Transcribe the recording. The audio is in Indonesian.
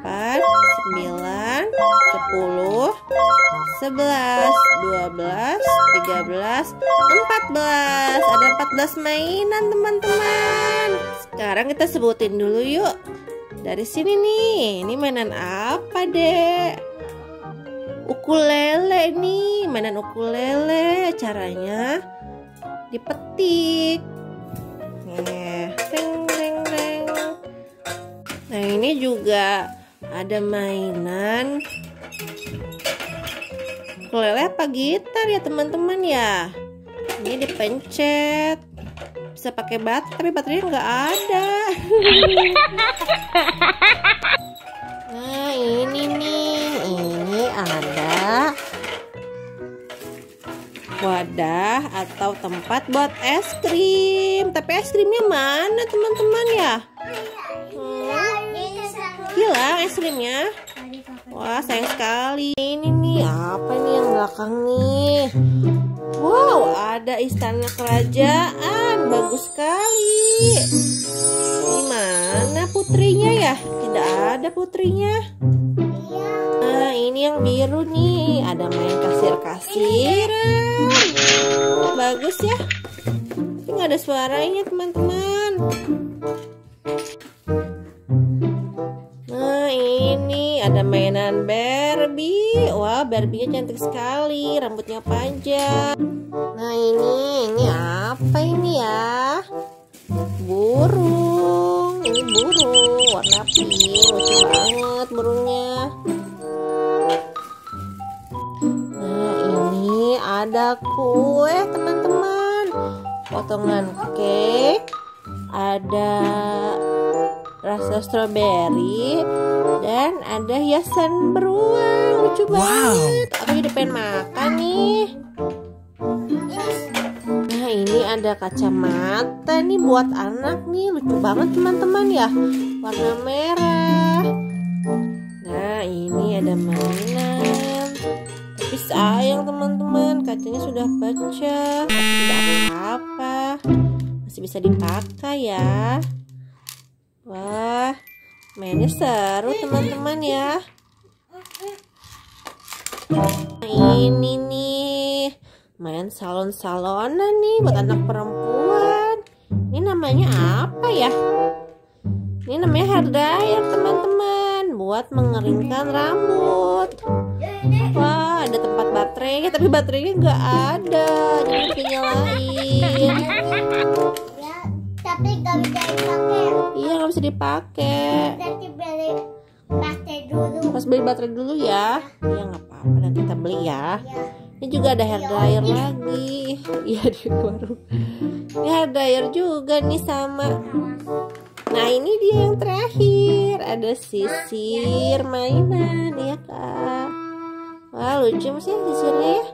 8, 9, 10, 11, 12, 13, 14. Ada 14 mainan teman-teman. Sekarang kita sebutin dulu yuk. Dari sini nih, ini mainan apa dek? Ukulele nih, mainan ukulele. Caranya dipetik. Teng, teng, teng. Nah ini juga ada mainan ukulele apa gitar ya teman-teman ya. Ini dipencet, bisa pakai baterai, tapi baterainya nggak ada. Nah ini nih, ini ada wadah atau tempat buat es krim. Tapi es krimnya mana teman-teman ya? Hilang es krimnya. Wah sayang sekali. Ini nih apa nih yang belakang nih? Wow, ada istana kerajaan. Bagus sekali. Ini mana putrinya ya? Tidak ada putrinya. Nah ini yang biru nih. Ada main kasir-kasiran. Bagus ya. Tapi nggak ada suaranya teman-teman. Nah ini ada mainan Barbie. Wah Barbie-nya cantik sekali. Rambutnya panjang. Nah ini apa ini ya? Burung. Ini burung warna pink. Lucu banget burungnya. Nah ini ada kue teman-teman. Potongan cake. Ada rasa stroberi dan ada hiasan beruang. Lucu banget. Aku jadi pengen makan nih. Nah ini ada kacamata nih buat anak nih. Lucu banget teman-teman ya. Warna merah. Nah ini ada mainan. Tapi sayang teman-teman, kacanya sudah pecah. Tidak apa-apa, masih bisa dipakai ya. Wah, mainnya seru teman-teman ya. Ini nih, main salon-salonan nih buat anak perempuan. Ini namanya apa ya? Ini namanya hair dryer teman-teman, buat mengeringkan rambut. Wah, ada tempat baterainya, tapi baterainya nggak ada, jadi harus nyalain. Tapi gak bisa dipakai. Iya, nggak bisa dipakai. Nanti beli baterai dulu. Pas beli baterai dulu ya. Iya, nggak apa-apa, nanti kita beli ya. Ya. Ini juga ada hair dryer lagi. Iya, di warung. Ini hair dryer juga nih sama. Nah, ini dia yang terakhir. Ada sisir mainan ya, Kak. Wah, lucu sih sisirnya ya.